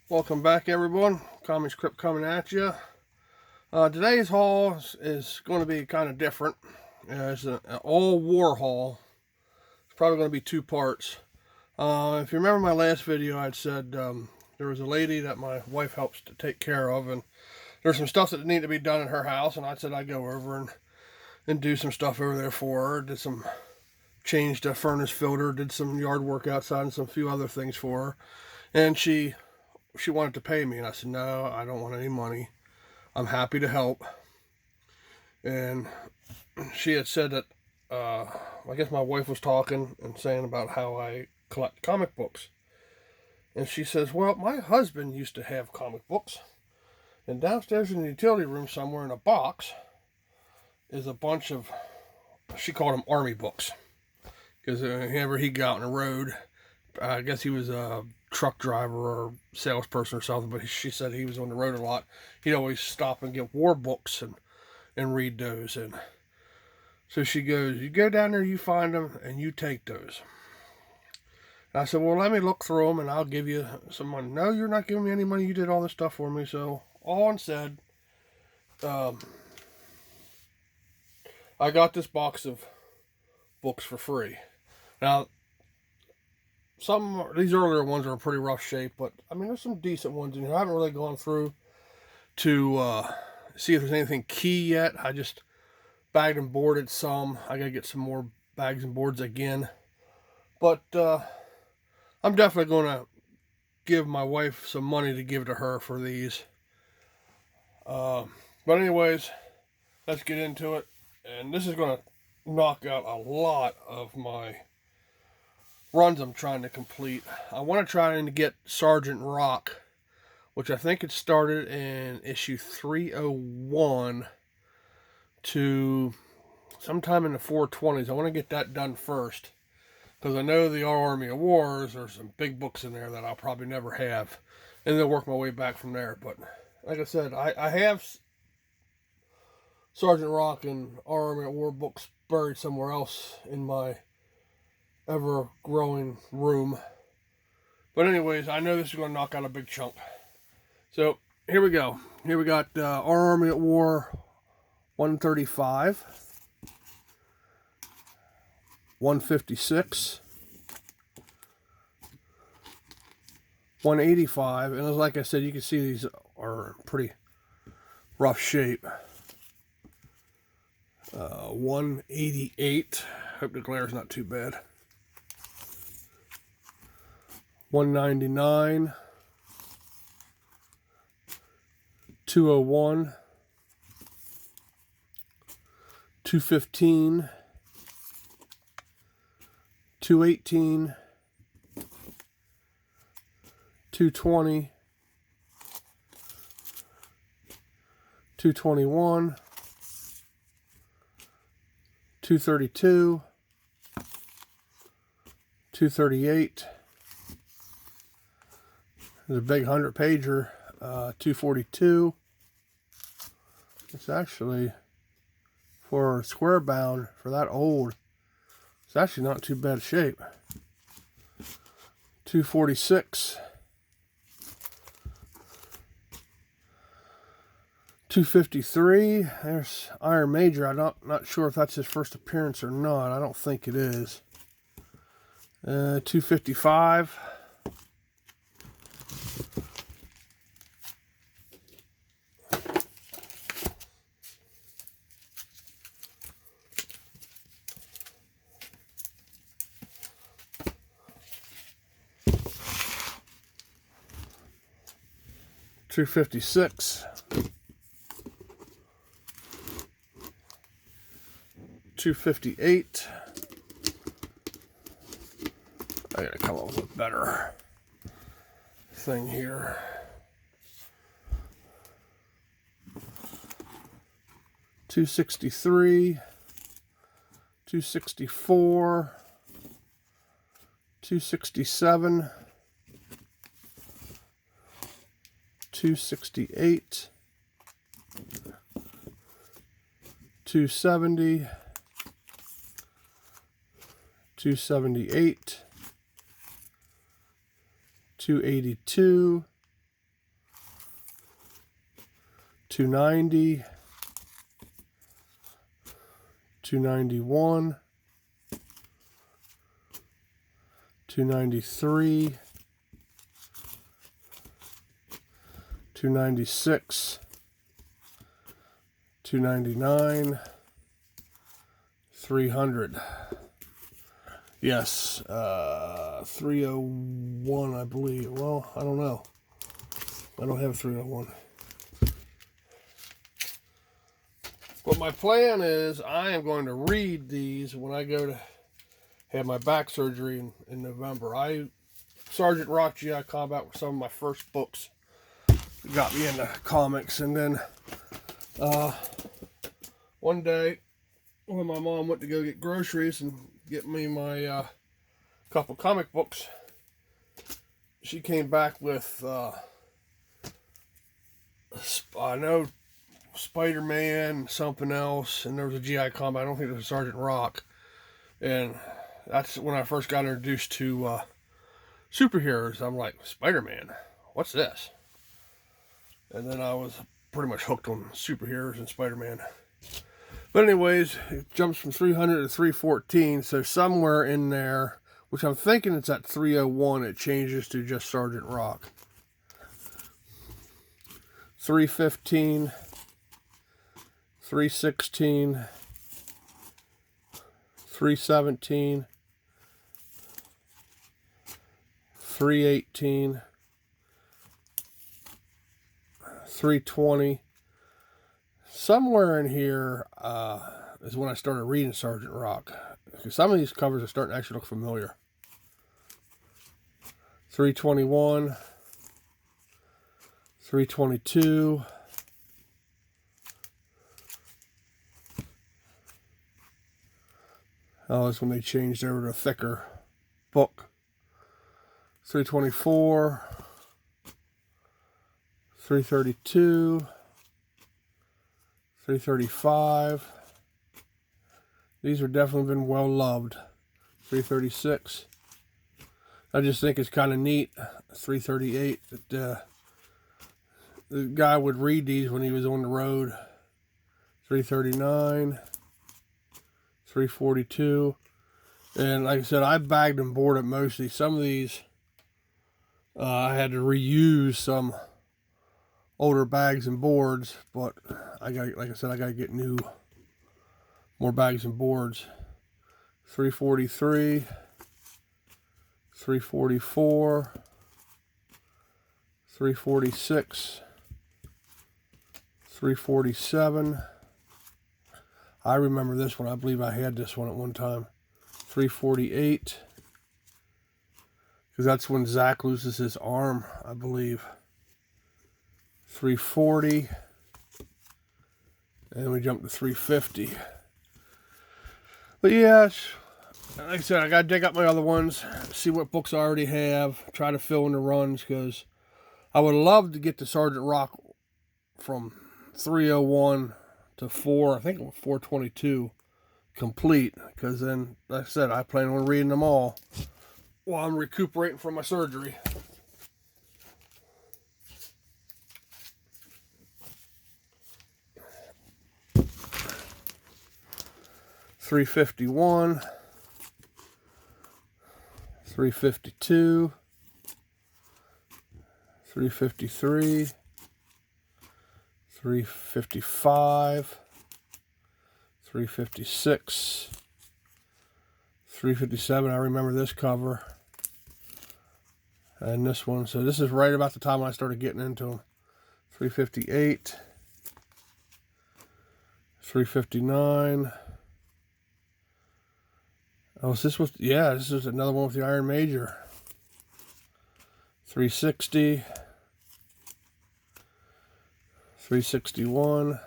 Welcome back, everyone. Comics Crypt coming at you. Today's haul is going to be kind of different. It's an all-war haul. It's probably going to be two parts. If you remember my last video, I'd said there was a lady that my wife helps to take care of, and there's some stuff that needed to be done in her house, and I said I'd go over and do some stuff over there for her. Changed a furnace filter, did some yard work outside, and some few other things for her. And she wanted to pay me, and I said, no, I don't want any money. I'm happy to help. And she had said that, I guess my wife was talking and saying about how I collect comic books. And she says, well, my husband used to have comic books. And downstairs in the utility room somewhere in a box is a bunch of, she called them army books. Because whenever he got on the road, I guess he was a truck driver or salesperson or something, but she said he was on the road a lot. He'd always stop and get war books and read those. And so she goes, you go down there, you find them, and you take those. And I said, well, let me look through them, and I'll give you some money. No, you're not giving me any money. You did all this stuff for me. So all unsaid, I got this box of books for free. Now, these earlier ones are in pretty rough shape, but I mean, there's some decent ones in here. I haven't really gone through to see if there's anything key yet. I just bagged and boarded some. I gotta get some more bags and boards again. But I'm definitely gonna give my wife some money to give to her for these. But anyways, let's get into it. And this is gonna knock out a lot of my runs I'm trying to complete. I want to try and get Sergeant Rock, which I think it started in issue 301 to sometime in the 420s. I want to get that done first, because I know the Army of Wars, there's some big books in there that I'll probably never have, and then work my way back from there. But like I said, I have Sergeant Rock and Army of War books buried somewhere else in my ever-growing room. But anyways, I know this is going to knock out a big chunk. So, here we go. Here we got Army at War 135, 156, 185, and like I said, you can see these are in pretty rough shape. 188, hope the glare is not too bad. 199, 201, 215, 218, 220, 221, 232, 238. There's a big 100-pager, 242. It's actually, for square bound, for that old, it's actually not too bad shape. 246. 253. There's Iron Major. I'm not sure if that's his first appearance or not. I don't think it is. 255. 256, 258. I gotta come up with a better thing here. 263, 264, 267, 268, 270, 278, 282, 290, 291, 293, 296, 299, 300. Yes, 301, I believe. Well, I don't know. I don't have 301. But my plan is I am going to read these when I go to have my back surgery in November. Sergeant Rock GI Combat were some of my first books that got me into comics. And then one day when my mom went to go get groceries and get me my couple comic books, she came back with I know Spider-Man, something else, and there was a GI Combat. I don't think it was Sergeant Rock. And that's when I first got introduced to superheroes. I'm like, Spider-Man, what's this? And then I was pretty much hooked on superheroes and Spider-Man. But anyways, it jumps from 300 to 314, so somewhere in there, which I'm thinking it's at 301, it changes to just Sergeant Rock. 315, 316, 317, 318, 320. Somewhere in here is when I started reading Sergeant Rock. Some of these covers are starting to actually look familiar. 321, 322, oh, that's when they changed over to a thicker book. 324, 332, 335. These are definitely been well loved. 336. I just think it's kind of neat. 338. That the guy would read these when he was on the road. 339. 342. And like I said, I bagged and boarded mostly. Some of these I had to reuse some older bags and boards, but I got, like I said, I got to get more bags and boards. 343, 344, 346, 347. I remember this one. I believe I had this one at one time. 348, because that's when Zach loses his arm, I believe. 340, and we jump to 350. But yeah, like I said, I gotta dig up my other ones, see what books I already have, try to fill in the runs, because I would love to get to Sergeant Rock from 301 to 4, I think it was 422 complete, because then, like I said, I plan on reading them all while I'm recuperating from my surgery. $351, $352, $353, $355, $356, $357. I remember this cover and this one. So this is right about the time I started getting into them. $358, $359. Oh, this was, yeah, this is another one with the Iron Major. $360, $361.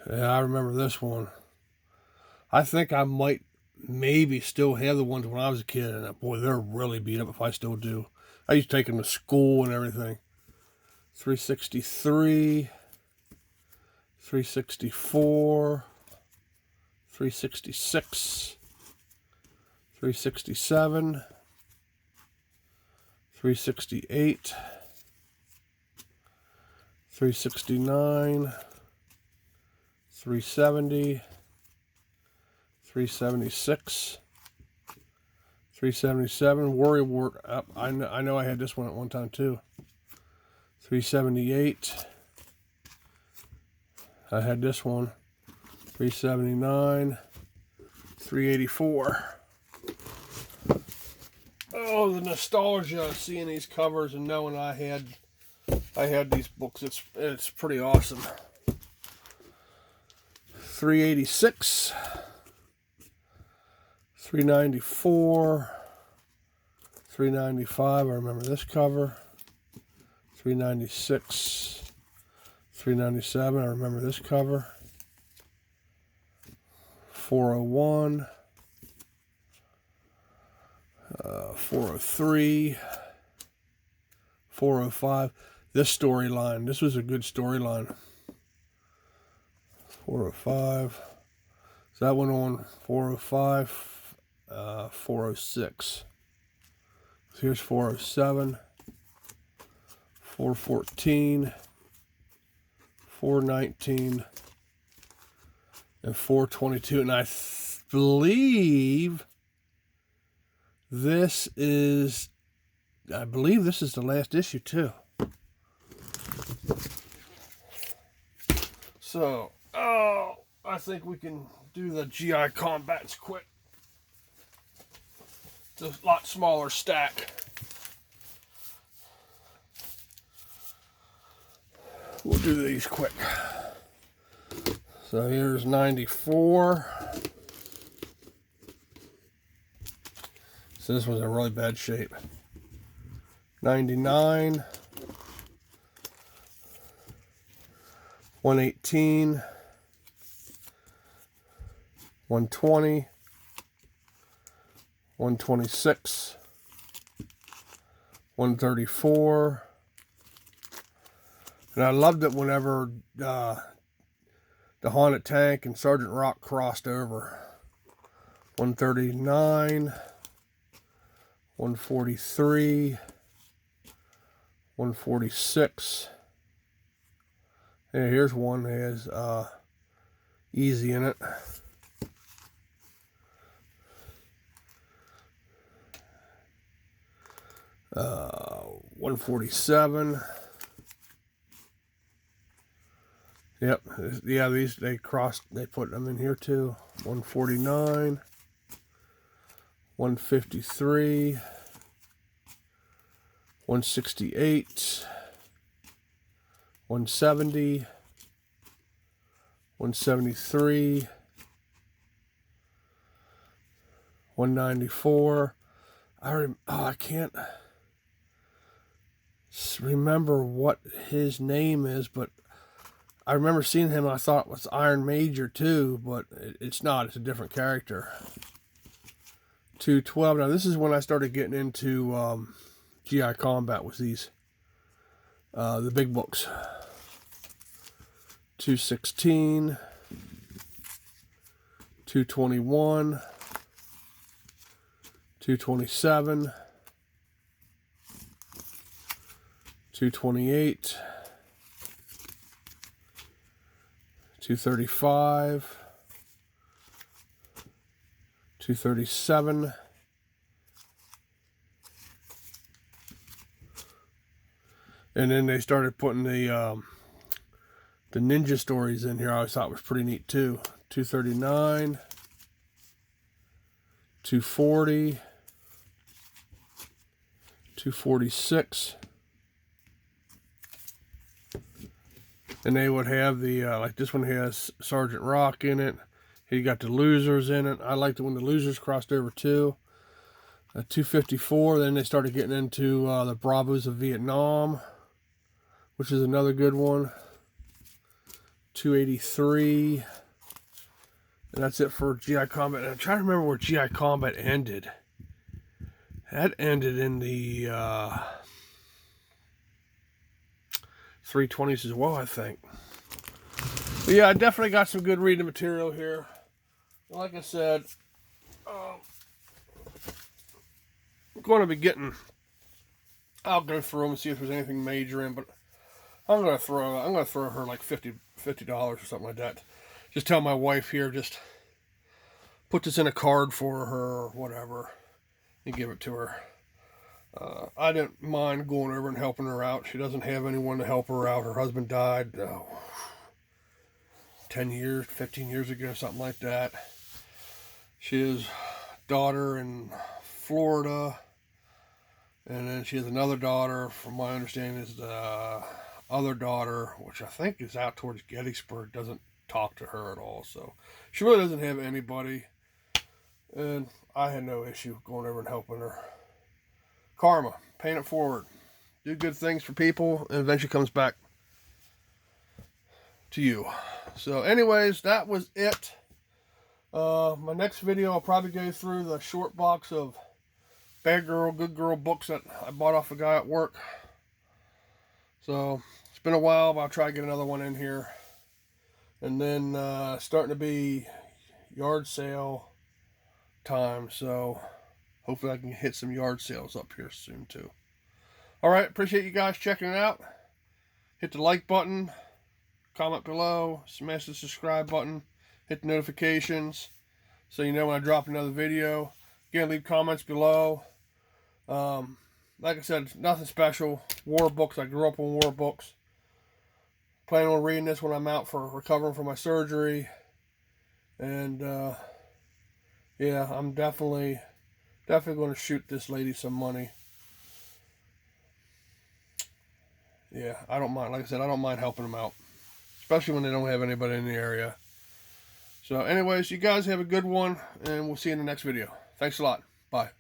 Yeah, I remember this one. I think I might maybe still have the ones when I was a kid, and boy, they're really beat up if I still do. I used to take them to school and everything. 363, 364, 366, 367, 368, 369, 370, 376, 377. Worry Wart. I know I had this one at one time too. 378. I had this one. 379. 384. Oh, the nostalgia of seeing these covers and knowing I had these books. It's pretty awesome. 386. 394. 395. I remember this cover. 396. 397. I remember this cover. 401. 403. 405. This storyline. This was a good storyline. 405. So that went on 405. 406. So here's 407. 414. 419. And 422. And I believe this is the last issue too. So, I think we can do the GI Combats quick. It's a lot smaller stack. We'll do these quick. So here's 94. So this was in really bad shape. 99. 118. 120. 126. 134. And I loved it whenever the Haunted Tank and Sergeant Rock crossed over. 139. 143. 146. And here's one that has Easy in it. 147. Yep, yeah, these they put them in here too. 149, 153, 168, 170, 173, 194. I can't remember what his name is, but I remember seeing him. I thought it was Iron Major too, but it's not. It's a different character. 212. Now this is when I started getting into GI Combat with these, the big books. 216, 221, 227, 228. 235, 237, and then they started putting the ninja stories in here. I always thought was pretty neat too. 239, 240, 246. And they would have the, like this one has Sergeant Rock in it. He got the losers in it. I liked it when the losers crossed over too. 254, then they started getting into the Bravos of Vietnam, which is another good one. 283. And that's it for GI Combat. And I'm trying to remember where GI Combat ended. That ended in the 320s as well, I think. But yeah, I definitely got some good reading material here. Like I said, I'm going to be getting, I'll go through them and see if there's anything major in, but I'm gonna throw her like $50 or something like that. Just tell my wife here, just put this in a card for her or whatever, and give it to her. I didn't mind going over and helping her out. She doesn't have anyone to help her out. Her husband died 10 years, 15 years ago, something like that. She has a daughter in Florida, and then she has another daughter, from my understanding, is the other daughter, which I think is out towards Gettysburg, doesn't talk to her at all. So she really doesn't have anybody, and I had no issue going over and helping her. Karma, paying it forward. Do good things for people, and eventually comes back to you. So anyways, that was it. My next video, I'll probably go through the short box of Bad Girl, Good Girl books that I bought off a guy at work. So it's been a while, but I'll try to get another one in here. And then starting to be yard sale time, so hopefully I can hit some yard sales up here soon too. Alright, appreciate you guys checking it out. Hit the like button, comment below, smash the subscribe button, hit the notifications so you know when I drop another video. Again, leave comments below. Like I said, nothing special. War books, I grew up on war books. Plan on reading this when I'm out for recovering from my surgery. And yeah, I'm definitely going to shoot this lady some money. Yeah, I don't mind. Like I said, I don't mind helping them out, especially when they don't have anybody in the area. So anyways, you guys have a good one, and we'll see you in the next video. Thanks a lot. Bye.